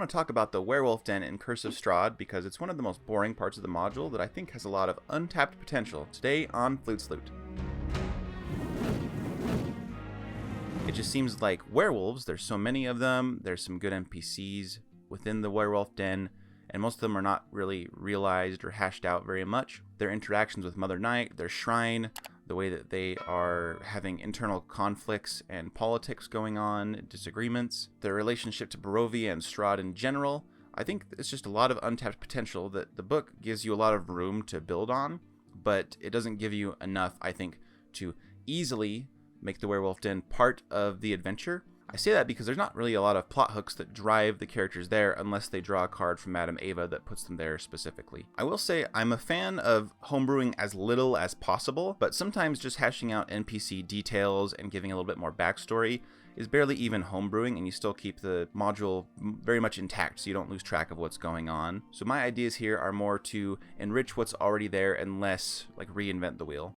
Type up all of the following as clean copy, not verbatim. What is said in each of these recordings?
want to talk about the Werewolf Den in Curse of Strahd because it's one of the most boring parts of the module that I think has a lot of untapped potential today on Flute Salute. It just seems like werewolves, there's so many of them, there's some good NPCs within the Werewolf Den, and most of them are not really realized or hashed out very much. Their interactions with Mother Night, their shrine, the way that they are having internal conflicts and politics going on, disagreements, their relationship to Barovia and Strahd in general. I think it's just a lot of untapped potential that the book gives you a lot of room to build on, but it doesn't give you enough, I think, to easily make the Werewolf Den part of the adventure. I say that because there's not really a lot of plot hooks that drive the characters there unless they draw a card from Madame Ava that puts them there specifically. I will say I'm a fan of homebrewing as little as possible, but sometimes just hashing out NPC details and giving a little bit more backstory is barely even homebrewing, and you still keep the module very much intact so you don't lose track of what's going on. So my ideas here are more to enrich what's already there and less like reinvent the wheel.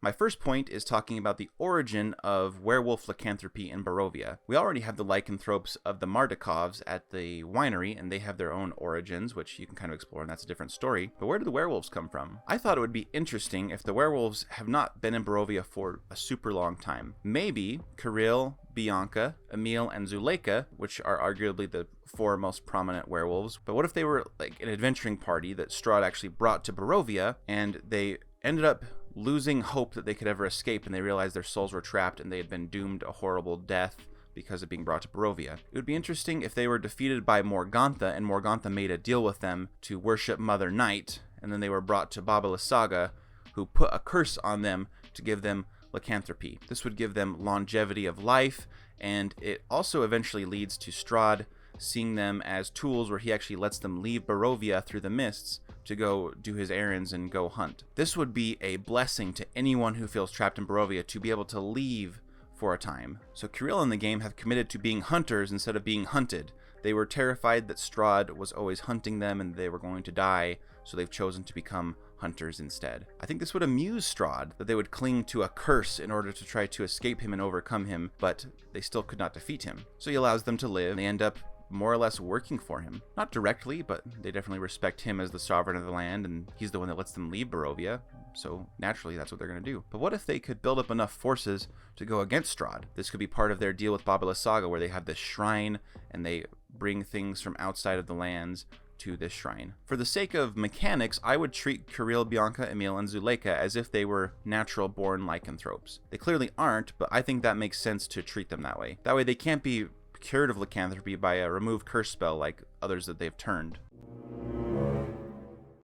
My first point is talking about the origin of werewolf lycanthropy in Barovia. We already have the lycanthropes of the Mardikovs at the winery, and they have their own origins, which you can kind of explore, and that's a different story. But where do the werewolves come from? I thought it would be interesting if the werewolves have not been in Barovia for a super long time. Maybe Kirill, Bianca, Emil, and Zuleika, which are arguably the four most prominent werewolves. But what if they were like an adventuring party that Strahd actually brought to Barovia, and they ended up losing hope that they could ever escape, and they realized their souls were trapped and they had been doomed a horrible death because of being brought to Barovia. It would be interesting if they were defeated by Morgantha, and Morgantha made a deal with them to worship Mother Night, and then they were brought to Baba Lysaga, who put a curse on them to give them lycanthropy. This would give them longevity of life, and it also eventually leads to Strahd seeing them as tools where he actually lets them leave Barovia through the mists to go do his errands and go hunt. This would be a blessing to anyone who feels trapped in Barovia to be able to leave for a time. So Kirill and the game have committed to being hunters instead of being hunted. They were terrified that Strahd was always hunting them and they were going to die, so they've chosen to become hunters instead. I think this would amuse Strahd, that they would cling to a curse in order to try to escape him and overcome him, but they still could not defeat him. So he allows them to live, and they end up more or less working for him. Not directly, but they definitely respect him as the sovereign of the land, and he's the one that lets them leave Barovia, so naturally that's what they're going to do. But what if they could build up enough forces to go against Strahd? This could be part of their deal with Baba Lysaga, where they have this shrine, and they bring things from outside of the lands to this shrine. For the sake of mechanics, I would treat Kirill, Bianca, Emil, and Zuleika as if they were natural-born lycanthropes. They clearly aren't, but I think that makes sense to treat them that way. That way they can't be cured of lycanthropy by a remove curse spell like others that they've turned.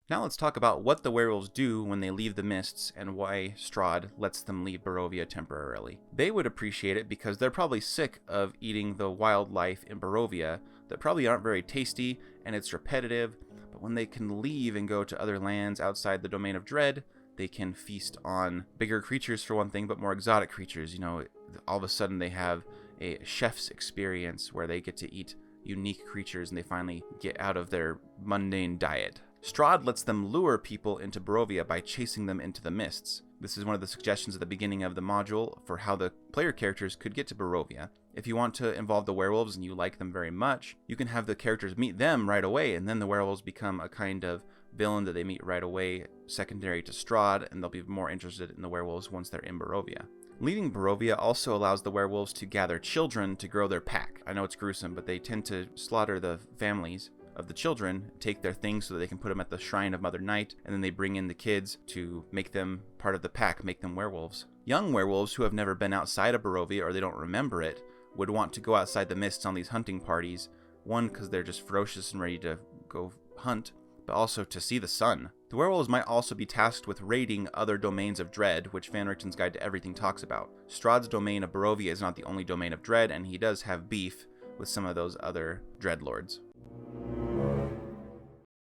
Now let's talk about what the werewolves do when they leave the mists and why Strahd lets them leave Barovia temporarily. They would appreciate it because they're probably sick of eating the wildlife in Barovia that probably aren't very tasty and it's repetitive, but when they can leave and go to other lands outside the domain of dread, they can feast on bigger creatures for one thing, but more exotic creatures. You know, all of a sudden they have a chef's experience where they get to eat unique creatures and they finally get out of their mundane diet. Strahd lets them lure people into Barovia by chasing them into the mists. This is one of the suggestions at the beginning of the module for how the player characters could get to Barovia. If you want to involve the werewolves and you like them very much, you can have the characters meet them right away, and then the werewolves become a kind of villain that they meet right away, secondary to Strahd, and they'll be more interested in the werewolves once they're in Barovia. Leaving Barovia also allows the werewolves to gather children to grow their pack. I know it's gruesome, but they tend to slaughter the families of the children, take their things so that they can put them at the shrine of Mother Night, and then they bring in the kids to make them part of the pack, make them werewolves. Young werewolves who have never been outside of Barovia or they don't remember it would want to go outside the mists on these hunting parties, one because they're just ferocious and ready to go hunt, but also to see the sun. The werewolves might also be tasked with raiding other domains of dread, which Van Richten's Guide to Everything talks about. Strahd's domain of Barovia is not the only domain of dread, and he does have beef with some of those other dreadlords.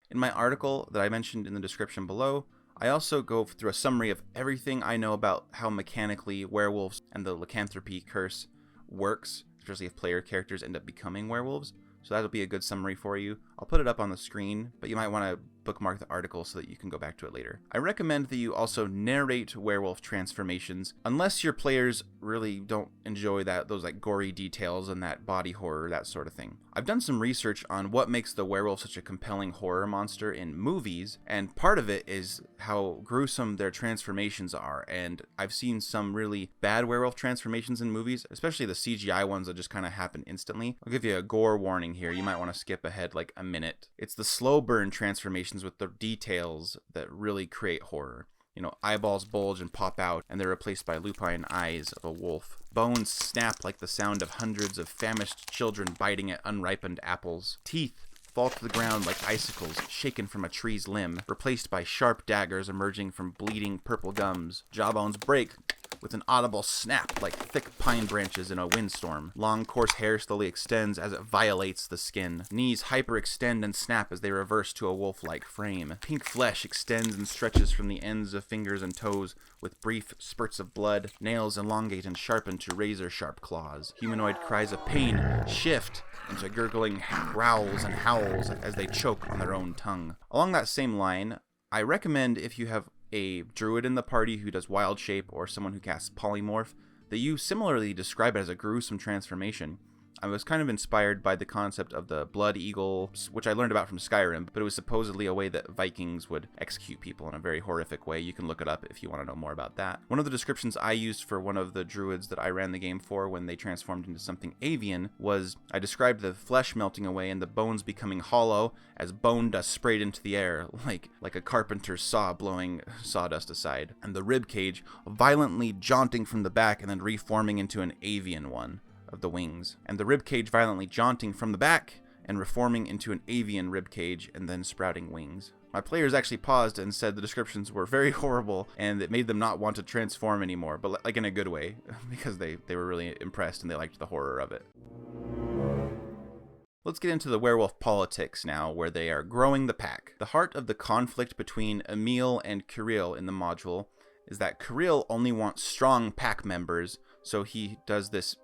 In my article that I mentioned in the description below, I also go through a summary of everything I know about how mechanically werewolves and the lycanthropy curse works, especially if player characters end up becoming werewolves. So that'll be a good summary for you. I'll put it up on the screen, but you might want to bookmark the article so that you can go back to it later. I recommend that you also narrate werewolf transformations, unless your players really don't enjoy those like gory details and that body horror, that sort of thing. I've done some research on what makes the werewolf such a compelling horror monster in movies, and part of it is how gruesome their transformations are, and I've seen some really bad werewolf transformations in movies, especially the CGI ones that just kind of happen instantly. I'll give you a gore warning here. You might want to skip ahead like a minute. It's the slow burn transformations with the details that really create horror. You know, eyeballs bulge and pop out, and they're replaced by lupine eyes of a wolf. Bones snap like the sound of hundreds of famished children biting at unripened apples. Teeth fall to the ground like icicles shaken from a tree's limb, replaced by sharp daggers emerging from bleeding purple gums. Jawbones break with an audible snap like thick pine branches in a windstorm. Long, coarse hair slowly extends as it violates the skin. Knees hyperextend and snap as they reverse to a wolf-like frame. Pink flesh extends and stretches from the ends of fingers and toes with brief spurts of blood. Nails elongate and sharpen to razor-sharp claws. Humanoid cries of pain shift into gurgling growls and howls as they choke on their own tongue. Along that same line, I recommend if you have a druid in the party who does wild shape or someone who casts polymorph, that you similarly describe it as a gruesome transformation. I was kind of inspired by the concept of the blood eagle, which I learned about from Skyrim, but it was supposedly a way that Vikings would execute people in a very horrific way. You can look it up if you want to know more about that. One of the descriptions I used for one of the druids that I ran the game for when they transformed into something avian was, I described the flesh melting away and the bones becoming hollow as bone dust sprayed into the air, like a carpenter's saw blowing sawdust aside, and the rib cage violently jaunting from the back and then reforming into an avian one of the wings, and the ribcage violently jaunting from the back and reforming into an avian ribcage and then sprouting wings. My players actually paused and said the descriptions were very horrible and it made them not want to transform anymore, but like in a good way, because they were really impressed and they liked the horror of it. Let's get into the werewolf politics now, where they are growing the pack. The heart of the conflict between Emil and Kirill in the module is that Kirill only wants strong pack members, so he does this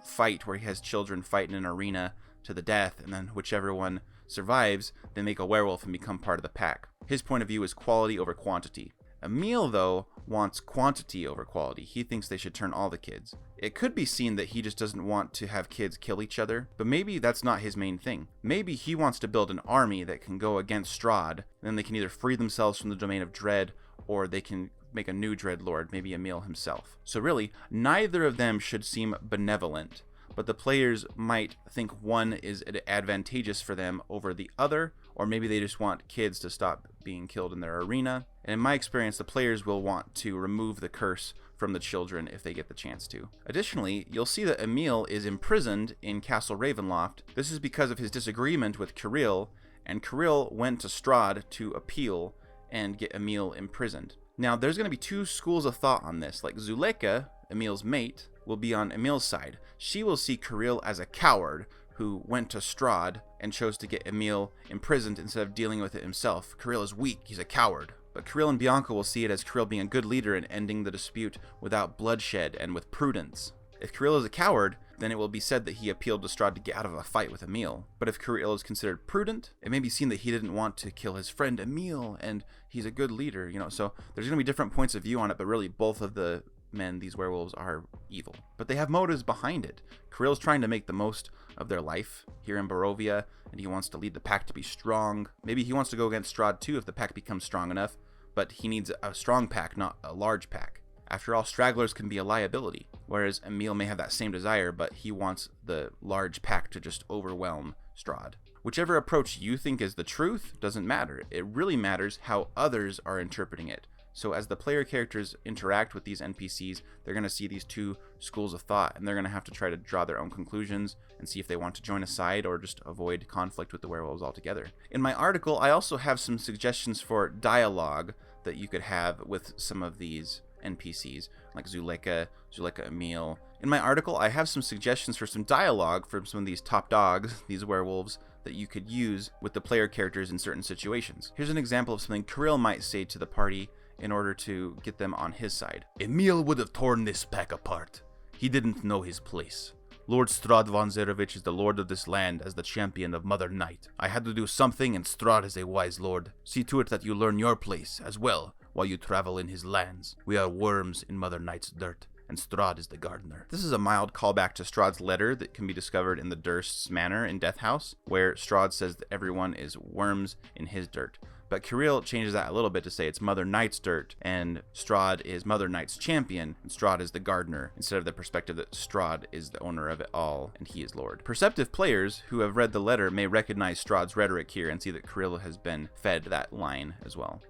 fight where he has children fight in an arena to the death, and then whichever one survives, they make a werewolf and become part of the pack. His point of view is quality over quantity. Emil, though, wants quantity over quality. He thinks they should turn all the kids. It could be seen that he just doesn't want to have kids kill each other, but maybe that's not his main thing. Maybe he wants to build an army that can go against Strahd, and then they can either free themselves from the domain of Dread, or they can make a new Dreadlord, maybe Emil himself. So really, neither of them should seem benevolent, but the players might think one is advantageous for them over the other, or maybe they just want kids to stop being killed in their arena. And in my experience, the players will want to remove the curse from the children if they get the chance to. Additionally, you'll see that Emil is imprisoned in Castle Ravenloft. This is because of his disagreement with Kirill, and Kirill went to Strahd to appeal and get Emil imprisoned. Now, there's going to be two schools of thought on this. Like Zuleka, Emil's mate, will be on Emil's side. She will see Kirill as a coward who went to Strahd and chose to get Emil imprisoned instead of dealing with it himself. Kirill is weak, he's a coward. But Kirill and Bianca will see it as Kirill being a good leader and ending the dispute without bloodshed and with prudence. If Kirill is a coward, then it will be said that he appealed to Strahd to get out of a fight with Emil. But if Kirill is considered prudent, it may be seen that he didn't want to kill his friend Emil, and he's a good leader, So there's going to be different points of view on it, but really both of the men, these werewolves, are evil. But they have motives behind it. Kirill's trying to make the most of their life here in Barovia, and he wants to lead the pack to be strong. Maybe he wants to go against Strahd too if the pack becomes strong enough, but he needs a strong pack, not a large pack. After all, stragglers can be a liability, whereas Emil may have that same desire, but he wants the large pack to just overwhelm Strahd. Whichever approach you think is the truth doesn't matter. It really matters how others are interpreting it. So as the player characters interact with these NPCs, they're going to see these two schools of thought, and they're going to have to try to draw their own conclusions and see if they want to join a side or just avoid conflict with the werewolves altogether. In my article, I also have some suggestions for dialogue that you could have with some of these NPCs, like Zuleka, Emil. In my article, I have some suggestions for some dialogue from some of these top dogs, these werewolves, that you could use with the player characters in certain situations. Here's an example of something Kirill might say to the party in order to get them on his side. Emil would have torn this pack apart. He didn't know his place. Lord Strahd von Zarovich is the lord of this land as the champion of Mother Night. I had to do something, and Strahd is a wise lord. See to it that you learn your place as well while you travel in his lands. We are worms in Mother Night's dirt, and Strahd is the gardener. This is a mild callback to Strahd's letter that can be discovered in the Durst's Manor in Death House, where Strahd says that everyone is worms in his dirt. But Kirill changes that a little bit to say it's Mother Night's dirt, and Strahd is Mother Night's champion, and Strahd is the gardener, instead of the perspective that Strahd is the owner of it all, and he is Lord. Perceptive players who have read the letter may recognize Strahd's rhetoric here and see that Kirill has been fed that line as well.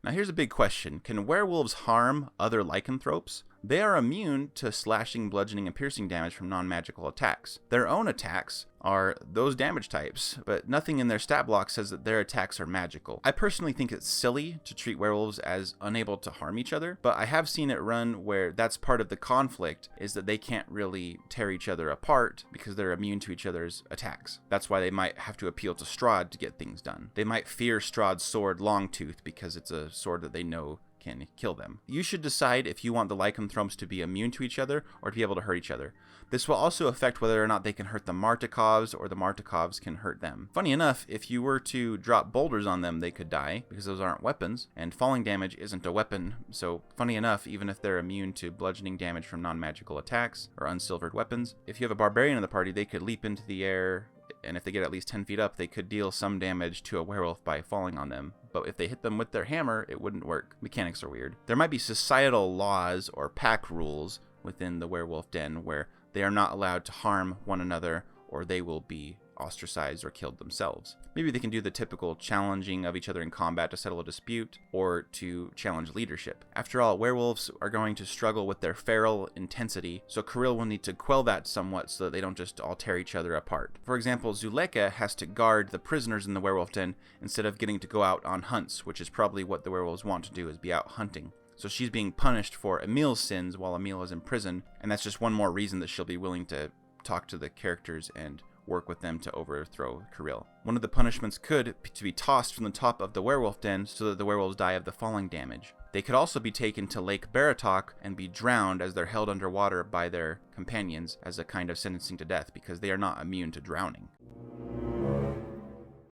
Now here's a big question. Can werewolves harm other lycanthropes? They are immune to slashing, bludgeoning, and piercing damage from non-magical attacks. Their own attacks are those damage types, but nothing in their stat block says that their attacks are magical. I personally think it's silly to treat werewolves as unable to harm each other, but I have seen it run where that's part of the conflict, is that they can't really tear each other apart because they're immune to each other's attacks. That's why they might have to appeal to Strahd to get things done. They might fear Strahd's sword Longtooth because it's a sword that they know can kill them. You should decide if you want the lycanthropes to be immune to each other or to be able to hurt each other. This will also affect whether or not they can hurt the Martikovs or the Martikovs can hurt them. Funny enough, if you were to drop boulders on them, they could die because those aren't weapons, and falling damage isn't a weapon. So funny enough, even if they're immune to bludgeoning damage from non-magical attacks or unsilvered weapons, if you have a barbarian in the party, they could leap into the air, and if they get at least 10 feet up, they could deal some damage to a werewolf by falling on them. But if they hit them with their hammer, it wouldn't work. Mechanics are weird. There might be societal laws or pack rules within the werewolf den where they are not allowed to harm one another, or they will be ostracized or killed themselves. Maybe they can do the typical challenging of each other in combat to settle a dispute, or to challenge leadership. After all, werewolves are going to struggle with their feral intensity, so Kirill will need to quell that somewhat so that they don't just all tear each other apart. For example, Zuleka has to guard the prisoners in the werewolf den instead of getting to go out on hunts, which is probably what the werewolves want to do, is be out hunting. So she's being punished for Emil's sins while Emil is in prison, and that's just one more reason that she'll be willing to talk to the characters and work with them to overthrow Kirill. One of the punishments could be to be tossed from the top of the werewolf den so that the werewolves die of the falling damage. They could also be taken to Lake Baratok and be drowned as they're held underwater by their companions as a kind of sentencing to death because they are not immune to drowning.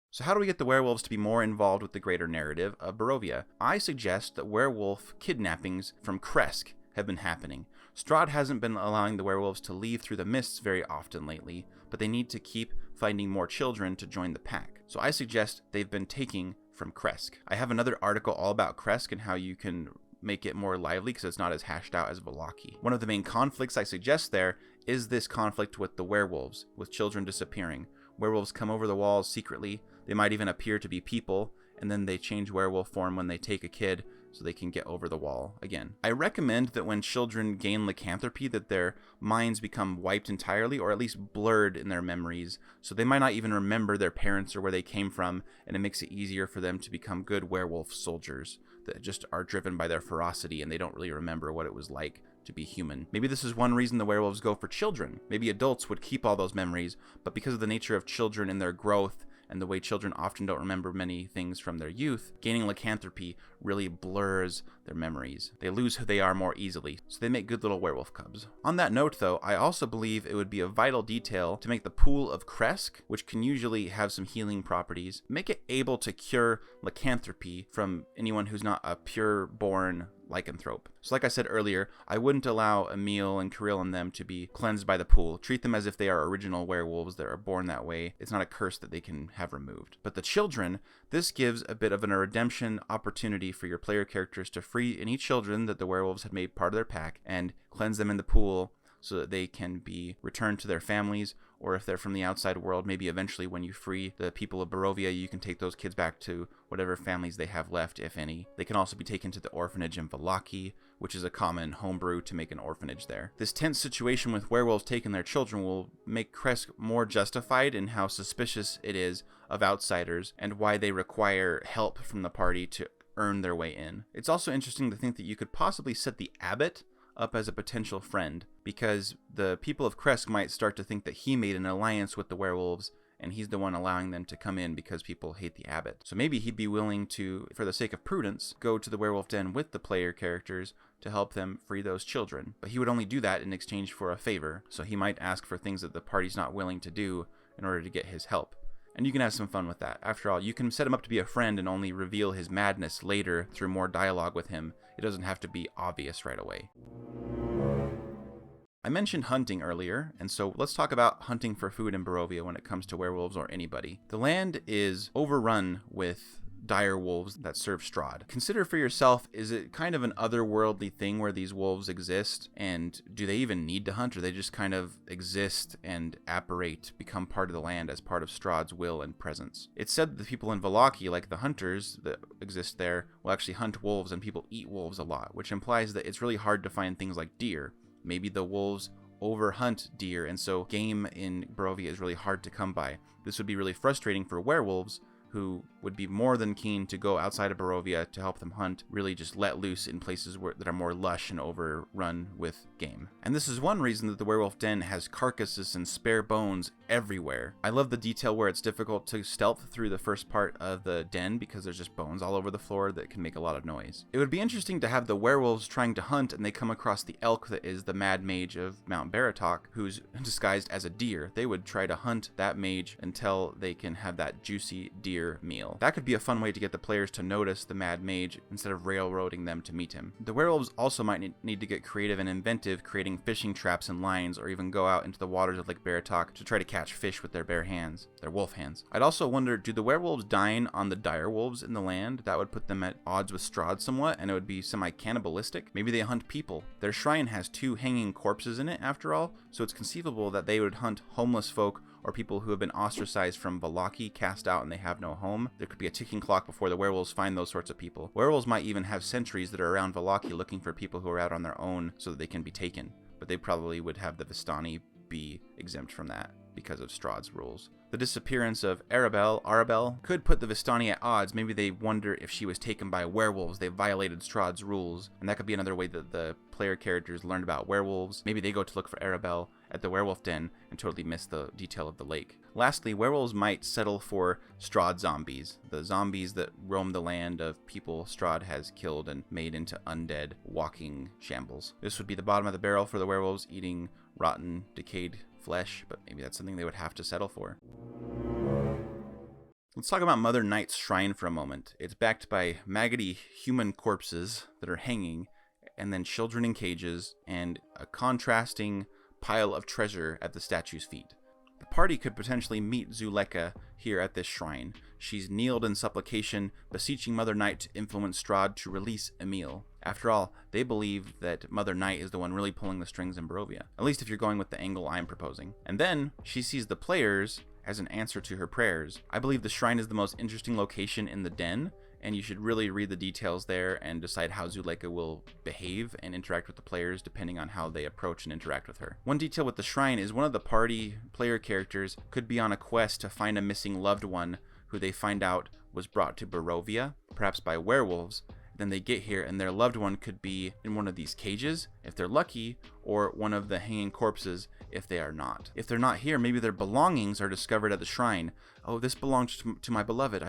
So how do we get the werewolves to be more involved with the greater narrative of Barovia? I suggest that werewolf kidnappings from Kresk have been happening. Strahd hasn't been allowing the werewolves to leave through the mists very often lately, but they need to keep finding more children to join the pack. So I suggest they've been taking from Kresk. I have another article all about Kresk and how you can make it more lively because it's not as hashed out as Vallaki. One of the main conflicts I suggest there is this conflict with the werewolves, with children disappearing. Werewolves come over the walls secretly. They might even appear to be people, and then they change werewolf form when they take a kid so they can get over the wall again. I recommend that when children gain lycanthropy that their minds become wiped entirely, or at least blurred in their memories, so they might not even remember their parents or where they came from, and it makes it easier for them to become good werewolf soldiers that just are driven by their ferocity and they don't really remember what it was like to be human. Maybe this is one reason the werewolves go for children. Maybe adults would keep all those memories, but because of the nature of children and their growth and the way children often don't remember many things from their youth, gaining lycanthropy really blurs their memories. They lose who they are more easily, so they make good little werewolf cubs. On that note though, I also believe it would be a vital detail to make the pool of Kresk, which can usually have some healing properties, make it able to cure lycanthropy from anyone who's not a pure-born lycanthrope. So like I said earlier, I wouldn't allow Emil and Kirill and them to be cleansed by the pool. Treat them as if they are original werewolves that are born that way. It's not a curse that they can have removed. But the children, this gives a bit of a redemption opportunity for your player characters to free any children that the werewolves had made part of their pack and cleanse them in the pool so that they can be returned to their families, or if they're from the outside world, maybe eventually when you free the people of Barovia, you can take those kids back to whatever families they have left, if any. They can also be taken to the orphanage in Vallaki, which is a common homebrew to make an orphanage there. This tense situation with werewolves taking their children will make Kresk more justified in how suspicious it is of outsiders and why they require help from the party to earn their way in. It's also interesting to think that you could possibly set the abbot up as a potential friend, because the people of Kresk might start to think that he made an alliance with the werewolves and he's the one allowing them to come in because people hate the abbot. So maybe he'd be willing to, for the sake of prudence, go to the werewolf den with the player characters to help them free those children. But he would only do that in exchange for a favor, so he might ask for things that the party's not willing to do in order to get his help. And you can have some fun with that. After all, you can set him up to be a friend and only reveal his madness later through more dialogue with him. It doesn't have to be obvious right away. I mentioned hunting earlier, and so let's talk about hunting for food in Barovia when it comes to werewolves or anybody. The land is overrun with dire wolves that serve Strahd. Consider for yourself, is it kind of an otherworldly thing where these wolves exist, and do they even need to hunt, or they just kind of exist and apparate, become part of the land as part of Strahd's will and presence? It's said that the people in Vallaki, like the hunters that exist there, will actually hunt wolves, and people eat wolves a lot, which implies that it's really hard to find things like deer. Maybe the wolves overhunt deer, and so game in Barovia is really hard to come by. This would be really frustrating for werewolves, who would be more than keen to go outside of Barovia to help them hunt, really just let loose in places that are more lush and overrun with game. And this is one reason that the werewolf den has carcasses and spare bones everywhere. I love the detail where it's difficult to stealth through the first part of the den because there's just bones all over the floor that can make a lot of noise. It would be interesting to have the werewolves trying to hunt and they come across the elk that is the mad mage of Mount Baratok, who's disguised as a deer. They would try to hunt that mage until they can have that juicy deer meal. That could be a fun way to get the players to notice the mad mage instead of railroading them to meet him. The werewolves also might need to get creative and inventive, creating fishing traps and lines, or even go out into the waters of Lake Baratok to try to catch fish with their bare hands, their wolf hands. I'd also wonder, do the werewolves dine on the dire wolves in the land? That would put them at odds with Strahd somewhat, and it would be semi-cannibalistic. Maybe they hunt people. Their shrine has 2 hanging corpses in it, after all, so it's conceivable that they would hunt homeless folk or people who have been ostracized from Vallaki, cast out and they have no home. There could be a ticking clock before the werewolves find those sorts of people. Werewolves might even have sentries that are around Vallaki looking for people who are out on their own so that they can be taken. But they probably would have the Vistani be exempt from that because of Strahd's rules. The disappearance of Arabelle could put the Vistani at odds. Maybe they wonder if she was taken by werewolves. They violated Strahd's rules, and that could be another way that the player characters learned about werewolves. Maybe they go to look for Arabelle at the werewolf den and totally miss the detail of the lake. Lastly, werewolves might settle for Strahd zombies, the zombies that roam the land of people Strahd has killed and made into undead walking shambles. This would be the bottom of the barrel for the werewolves, eating rotten, decayed flesh, but maybe that's something they would have to settle for. Let's talk about Mother Night's shrine for a moment. It's backed by maggoty human corpses that are hanging, and then children in cages, and a contrasting pile of treasure at the statue's feet. The party could potentially meet Zuleka here at this shrine. She's kneeled in supplication, beseeching Mother Night to influence Strahd to release Emil. After all, they believe that Mother Night is the one really pulling the strings in Barovia, at least if you're going with the angle I'm proposing. And then she sees the players as an answer to her prayers. I believe the shrine is the most interesting location in the den, and you should really read the details there and decide how Zuleka will behave and interact with the players depending on how they approach and interact with her. One detail with the shrine is one of the party player characters could be on a quest to find a missing loved one who they find out was brought to Barovia, perhaps by werewolves. Then they get here and their loved one could be in one of these cages if they're lucky, or one of the hanging corpses if they are not. If they're not here, maybe their belongings are discovered at the shrine. Oh, this belongs to my beloved.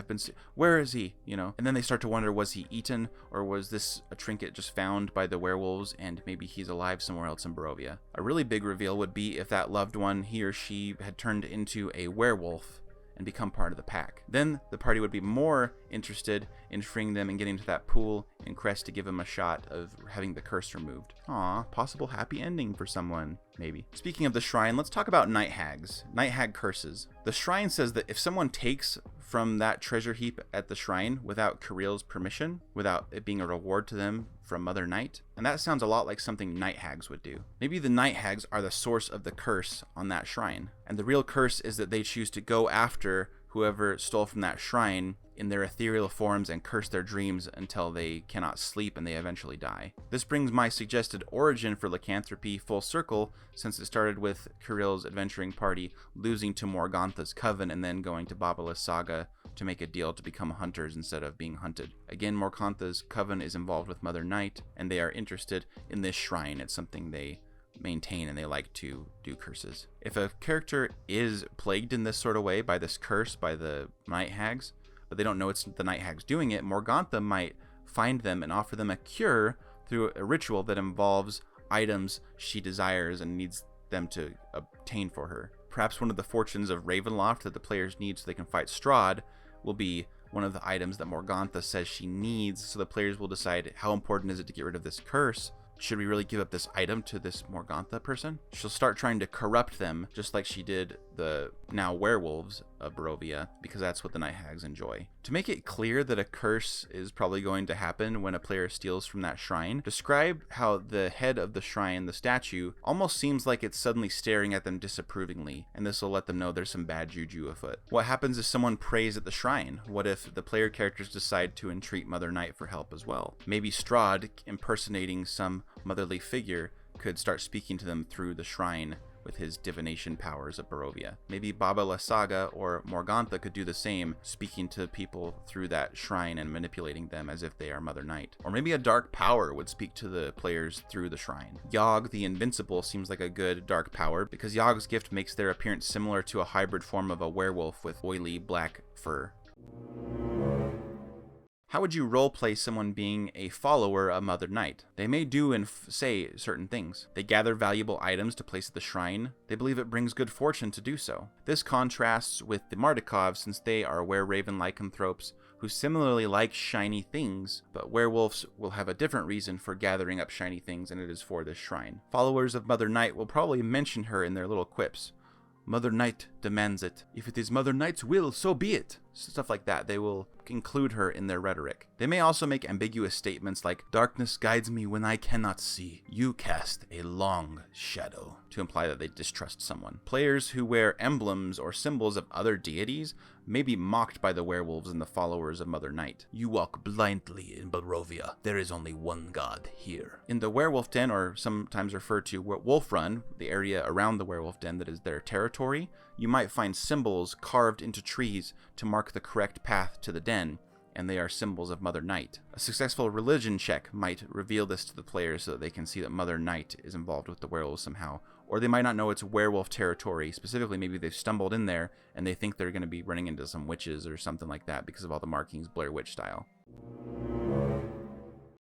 Where is he? And then they start to wonder, was he eaten, or was this a trinket just found by the werewolves and maybe he's alive somewhere else in Barovia? A really big reveal would be if that loved one, he or she, had turned into a werewolf and become part of the pack. Then the party would be more interested in freeing them and getting to that pool in Crest to give them a shot of having the curse removed. Aw, possible happy ending for someone, maybe. Speaking of the shrine, let's talk about night hags. Night hag curses. The shrine says that if someone takes from that treasure heap at the shrine without Kiril's permission, without it being a reward to them from Mother Night, and that sounds a lot like something night hags would do. Maybe the night hags are the source of the curse on that shrine, and the real curse is that they choose to go after whoever stole from that shrine in their ethereal forms and curse their dreams until they cannot sleep and they eventually die. This brings my suggested origin for lycanthropy full circle, since it started with Kiril's adventuring party losing to Morgantha's coven and then going to Babalas Saga to make a deal to become hunters instead of being hunted. Again, Morgantha's coven is involved with Mother Night, and they are interested in this shrine. It's something they maintain and they like to do curses. If a character is plagued in this sort of way by this curse, by the night hags, but they don't know it's the night hags doing it, Morgantha might find them and offer them a cure through a ritual that involves items she desires and needs them to obtain for her. Perhaps one of the fortunes of Ravenloft that the players need so they can fight Strahd will be one of the items that Morgantha says she needs, so the players will decide how important is it to get rid of this curse. Should we really give up this item to this Morgantha person? She'll start trying to corrupt them, just like she did the now werewolves of Barovia, because that's what the Night Hags enjoy. To make it clear that a curse is probably going to happen when a player steals from that shrine, describe how the head of the shrine, the statue, almost seems like it's suddenly staring at them disapprovingly, and this will let them know there's some bad juju afoot. What happens if someone prays at the shrine? What if the player characters decide to entreat Mother Night for help as well? Maybe Strahd, impersonating some motherly figure, could start speaking to them through the shrine with his divination powers of Barovia. Maybe Baba Lysaga or Morgantha could do the same, speaking to people through that shrine and manipulating them as if they are Mother Night. Or maybe a dark power would speak to the players through the shrine. Yogg the Invincible seems like a good dark power, because Yogg's gift makes their appearance similar to a hybrid form of a werewolf with oily black fur. How would you roleplay someone being a follower of Mother Night? They may do and say certain things. They gather valuable items to place at the shrine. They believe it brings good fortune to do so. This contrasts with the Mardikovs, since they are were-raven lycanthropes who similarly like shiny things, but werewolves will have a different reason for gathering up shiny things, and it is for this shrine. Followers of Mother Night will probably mention her in their little quips. Mother Night demands it. If it is Mother Night's will, so be it. Stuff like that. They will include her in their rhetoric. They may also make ambiguous statements like, darkness guides me when I cannot see. You cast a long shadow, to imply that they distrust someone. Players who wear emblems or symbols of other deities may be mocked by the werewolves and the followers of Mother Night. You walk blindly in Barovia. There is only one god here. In the Werewolf Den, or sometimes referred to Wolf Run, the area around the Werewolf Den that is their territory, you might find symbols carved into trees to mark the correct path to the den, and they are symbols of Mother Night. A successful religion check might reveal this to the players so that they can see that Mother Night is involved with the werewolves somehow. Or they might not know it's werewolf territory. Specifically, maybe they've stumbled in there and they think they're going to be running into some witches or something like that because of all the markings Blair Witch style.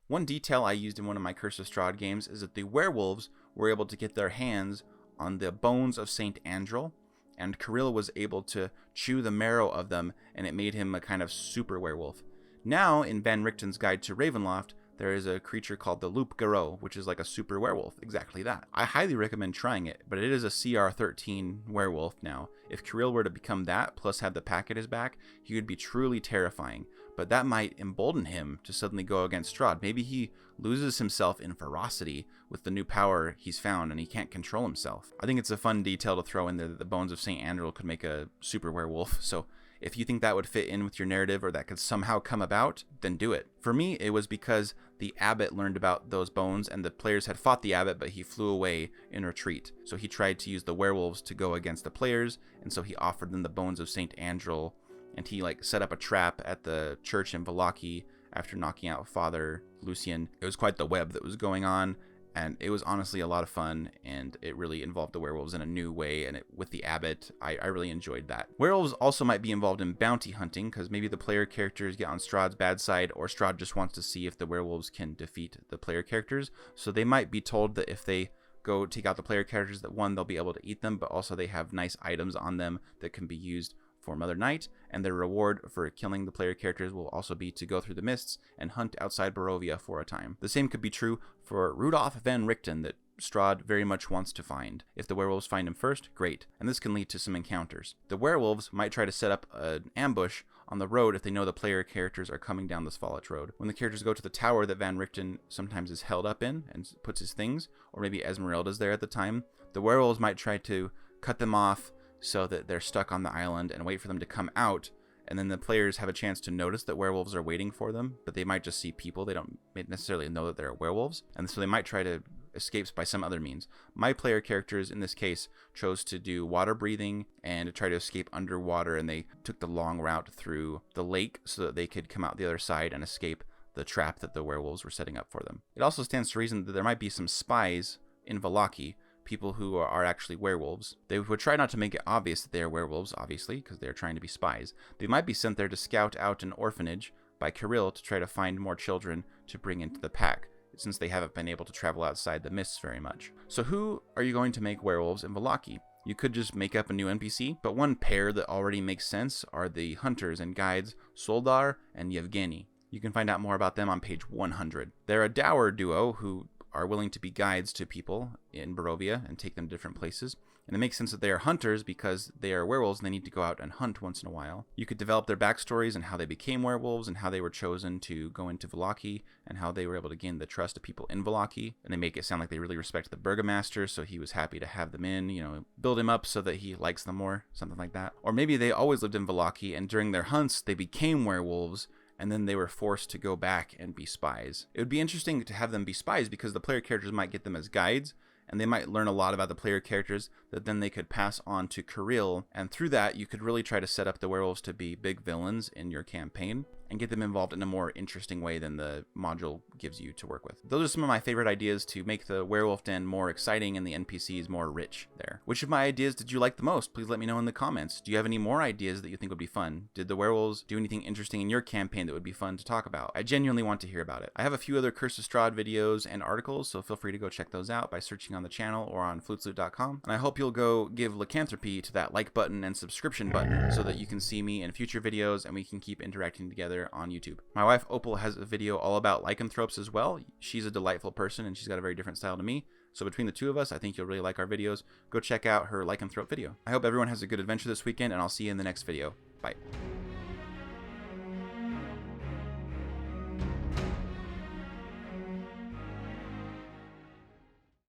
One detail I used in one of my Curse of Strahd games is that the werewolves were able to get their hands on the bones of Saint Andral, and Kirill was able to chew the marrow of them, and it made him a kind of super werewolf. Now, in Van Richten's Guide to Ravenloft, there is a creature called the Loup-Garou, which is like a super werewolf. Exactly that. I highly recommend trying it, but it is a CR13 werewolf now. If Kirill were to become that, plus have the pack at his back, he would be truly terrifying. But that might embolden him to suddenly go against Strahd. Maybe he loses himself in ferocity with the new power he's found and he can't control himself. I think it's a fun detail to throw in there that the bones of St. Andral could make a super werewolf, so if you think that would fit in with your narrative or that could somehow come about, then do it. For me, it was because the abbot learned about those bones and the players had fought the abbot, but he flew away in retreat. So he tried to use the werewolves to go against the players, and so he offered them the bones of St. Andral, and he set up a trap at the church in Vallaki after knocking out Father Lucian. It was quite the web that was going on, and it was honestly a lot of fun, and it really involved the werewolves in a new way, and with the abbot, I really enjoyed that. Werewolves also might be involved in bounty hunting, because maybe the player characters get on Strahd's bad side, or Strahd just wants to see if the werewolves can defeat the player characters, so they might be told that if they go take out the player characters, that one, they'll be able to eat them, but also they have nice items on them that can be used for Mother Night, and their reward for killing the player characters will also be to go through the mists and hunt outside Barovia for a time. The same could be true for Rudolf Van Richten that Strahd very much wants to find. If the werewolves find him first, great, and this can lead to some encounters. The werewolves might try to set up an ambush on the road if they know the player characters are coming down the Svalich road. When the characters go to the tower that Van Richten sometimes is held up in and puts his things, or maybe Esmeralda's there at the time, the werewolves might try to cut them off so that they're stuck on the island and wait for them to come out, and then the players have a chance to notice that werewolves are waiting for them, but they might just see people. They don't necessarily know that they're werewolves, and so they might try to escape by some other means. My player characters in this case chose to do water breathing and to try to escape underwater, and they took the long route through the lake so that they could come out the other side and escape the trap that the werewolves were setting up for them. It also stands to reason that there might be some spies in Vallaki, people who are actually werewolves. They would try not to make it obvious that they are werewolves, obviously, because they're trying to be spies. They might be sent there to scout out an orphanage by Kirill to try to find more children to bring into the pack. since they haven't been able to travel outside the mists very much. So who are you going to make werewolves in Vallaki? You could just make up a new NPC, but one pair that already makes sense are the hunters and guides Soldar and Yevgeny. You can find out more about them on page 100. They're a dour duo who are willing to be guides to people in Barovia and take them to different places. And it makes sense that they are hunters because they are werewolves and they need to go out and hunt once in a while. You could develop their backstories and how they became werewolves and how they were chosen to go into Vallaki and how they were able to gain the trust of people in Vallaki. And they make it sound like they really respect the Burgomaster, so he was happy to have them in, build him up so that he likes them more, something like that. Or maybe they always lived in Vallaki and during their hunts they became werewolves and then they were forced to go back and be spies. It would be interesting to have them be spies because the player characters might get them as guides, and they might learn a lot about the player characters that then they could pass on to Kirill, and through that you could really try to set up the werewolves to be big villains in your campaign and get them involved in a more interesting way than the module gives you to work with. Those are some of my favorite ideas to make the werewolf den more exciting and the NPCs more rich there. Which of my ideas did you like the most? Please let me know in the comments. Do you have any more ideas that you think would be fun? Did the werewolves do anything interesting in your campaign that would be fun to talk about? I genuinely want to hear about it. I have a few other Curse of Strahd videos and articles, so feel free to go check those out by searching on the channel or on flutesloot.com. And I hope you'll go give lycanthropy to that like button and subscription button so that you can see me in future videos and we can keep interacting together on YouTube. My wife Opal has a video all about lycanthropes as well. She's a delightful person and she's got a very different style to me. So between the two of us, I think you'll really like our videos. Go check out her lycanthrope video. I hope everyone has a good adventure this weekend and I'll see you in the next video. Bye.